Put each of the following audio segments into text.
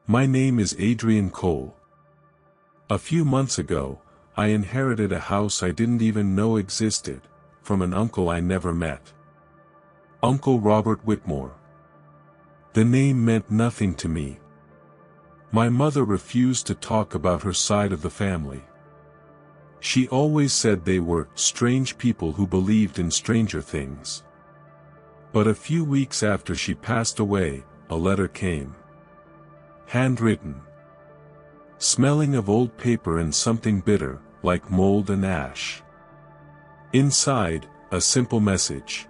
My name is Adrian Cole. A few months ago, I inherited a house I didn't even know existed, from an uncle I never met. Uncle Robert Whitmore. The name meant nothing to me. My mother refused to talk about her side of the family. She always said they were strange people who believed in stranger things. But a few weeks after she passed away, a letter came. Handwritten. Smelling of old paper and something bitter, like mold and ash. Inside, a simple message.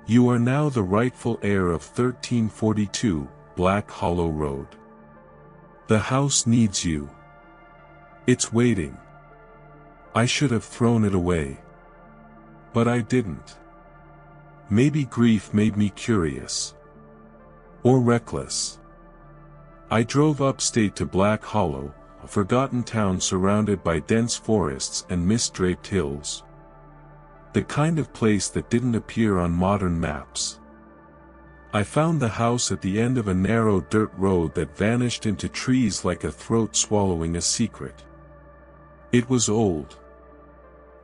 You are now the rightful heir of 1342, Black Hollow Road. The house needs you. It's waiting. I should have thrown it away. But I didn't. Maybe grief made me curious. Or reckless. I drove upstate to Black Hollow, a forgotten town surrounded by dense forests and mist-draped hills. The kind of place that didn't appear on modern maps. I found the house at the end of a narrow dirt road that vanished into trees like a throat swallowing a secret. It was old.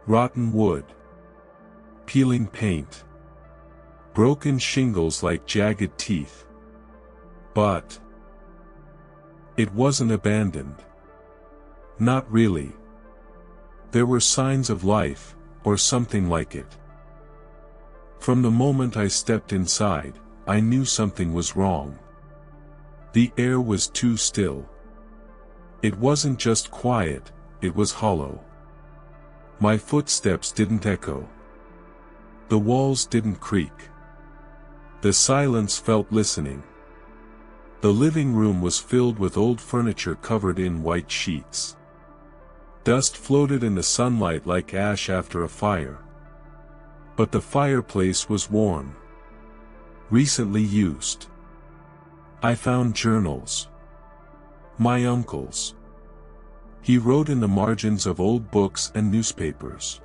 Rotten wood. Peeling paint. Broken shingles like jagged teeth. But it wasn't abandoned. Not really. There were signs of life, or something like it. From the moment I stepped inside, I knew something was wrong. The air was too still. It wasn't just quiet, it was hollow. My footsteps didn't echo. The walls didn't creak. The silence felt listening. The living room was filled with old furniture covered in white sheets. Dust floated in the sunlight like ash after a fire. But the fireplace was warm. Recently used. I found journals. My uncle's. He wrote in the margins of old books and newspapers.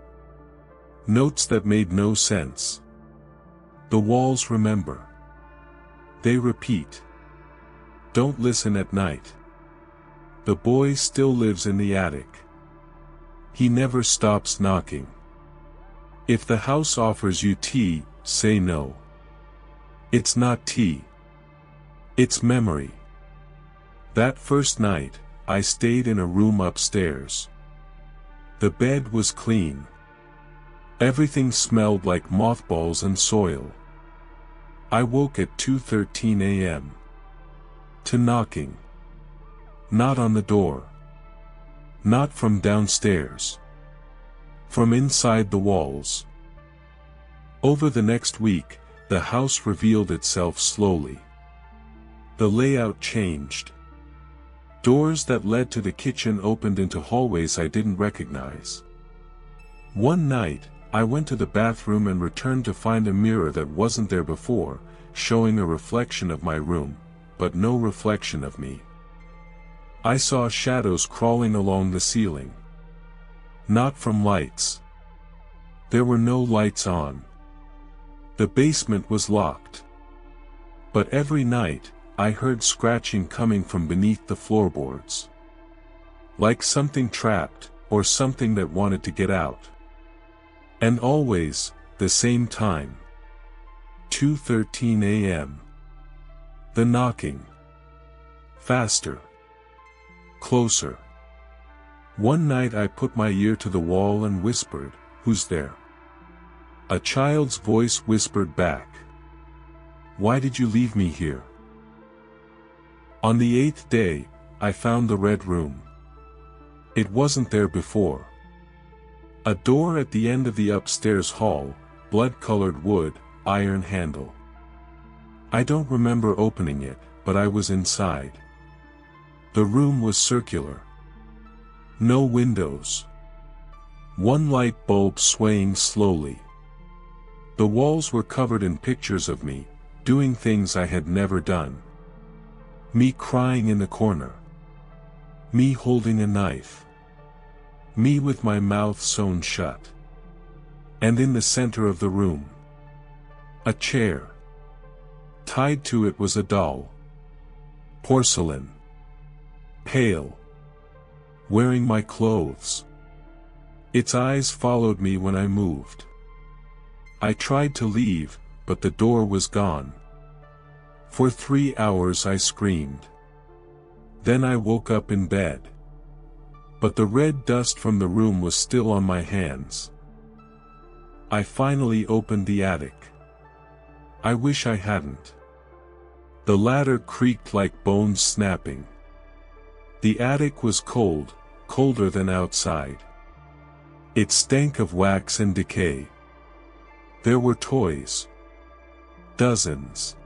Notes that made no sense. The walls remember. They repeat. Don't listen at night. The boy still lives in the attic. He never stops knocking. If the house offers you tea, say no. It's not tea. It's memory. That first night, I stayed in a room upstairs. The bed was clean. Everything smelled like mothballs and soil. I woke at 2:13 a.m. to knocking. Not on the door. Not from downstairs. From inside the walls. Over the next week, the house revealed itself slowly. The layout changed. Doors that led to the kitchen opened into hallways I didn't recognize. One night, I went to the bathroom and returned to find a mirror that wasn't there before, showing a reflection of my room, but no reflection of me. I saw shadows crawling along the ceiling. Not from lights. There were no lights on. The basement was locked. But every night, I heard scratching coming from beneath the floorboards. Like something trapped, or something that wanted to get out. And always, the same time. 2:13 a.m. The knocking. Faster. Closer. One night I put my ear to the wall and whispered, "Who's there?" A child's voice whispered back, "Why did you leave me here?" On the 8th day, I found the red room. It wasn't there before. A door at the end of the upstairs hall, blood-colored wood, iron handle. I don't remember opening it, but I was inside. The room was circular. No windows. One light bulb swaying slowly. The walls were covered in pictures of me, doing things I had never done. Me crying in the corner. Me holding a knife. Me with my mouth sewn shut. And in the center of the room, a chair. Tied to it was a doll. Porcelain. pale, wearing my clothes. Its eyes followed me when I moved. I tried to leave, but the door was gone. For 3 hours I screamed. Then I woke up in bed. But the red dust from the room was still on my hands. I finally opened the attic. I wish I hadn't. The ladder creaked like bones snapping. The attic was cold, colder than outside. It stank of wax and decay. There were toys. Dozens.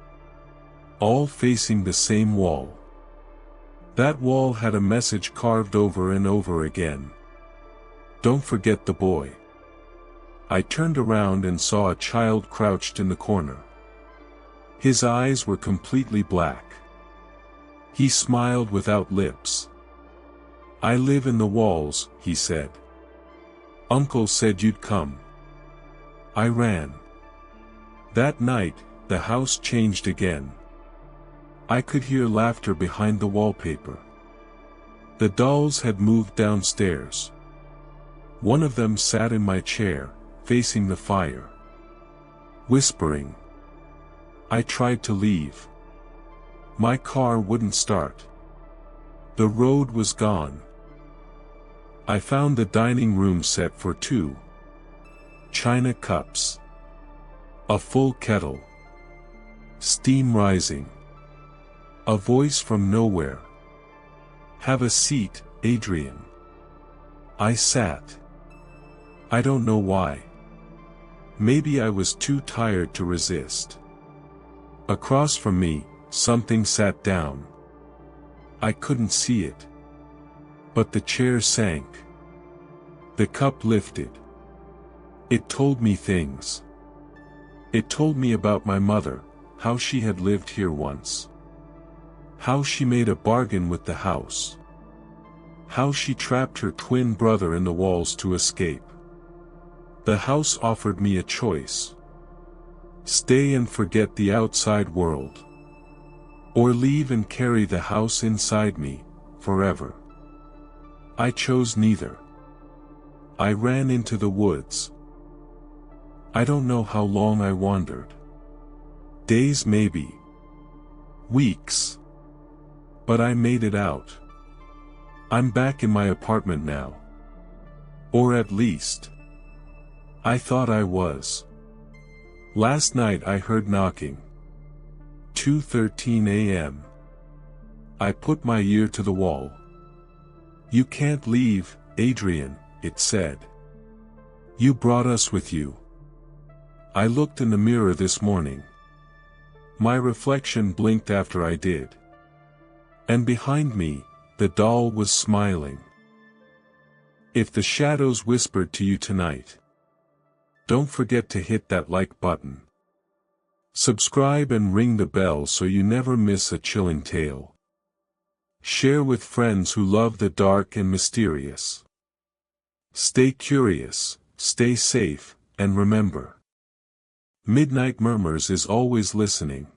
All facing the same wall. That wall had a message carved over and over again. Don't forget the boy. I turned around and saw a child crouched in the corner. His eyes were completely black. He smiled without lips. I live in the walls, he said. Uncle said you'd come. I ran. That night, the house changed again. I could hear laughter behind the wallpaper. The dolls had moved downstairs. One of them sat in my chair, facing the fire, whispering. I tried to leave. My car wouldn't start. The road was gone. I found the dining room set for 2. China cups. A full kettle. Steam rising. A voice from nowhere. Have a seat, Adrian. I sat. I don't know why. Maybe I was too tired to resist. Across from me, something sat down. I couldn't see it. But the chair sank. The cup lifted. It told me things. It told me about my mother, how she had lived here once. How she made a bargain with the house. How she trapped her twin brother in the walls to escape. The house offered me a choice. Stay and forget the outside world. Or leave and carry the house inside me, forever. I chose neither. I ran into the woods. I don't know how long I wandered. Days maybe. Weeks. But I made it out. I'm back in my apartment now. Or at least, I thought I was. Last night I heard knocking. 2:13 a.m. I put my ear to the wall. You can't leave, Adrian, it said. You brought us with you. I looked in the mirror this morning. My reflection blinked after I did. And behind me, the doll was smiling. If the shadows whispered to you tonight, don't forget to hit that like button. Subscribe and ring the bell so you never miss a chilling tale. Share with friends who love the dark and mysterious. Stay curious, stay safe, and remember, Midnight Murmurs is always listening.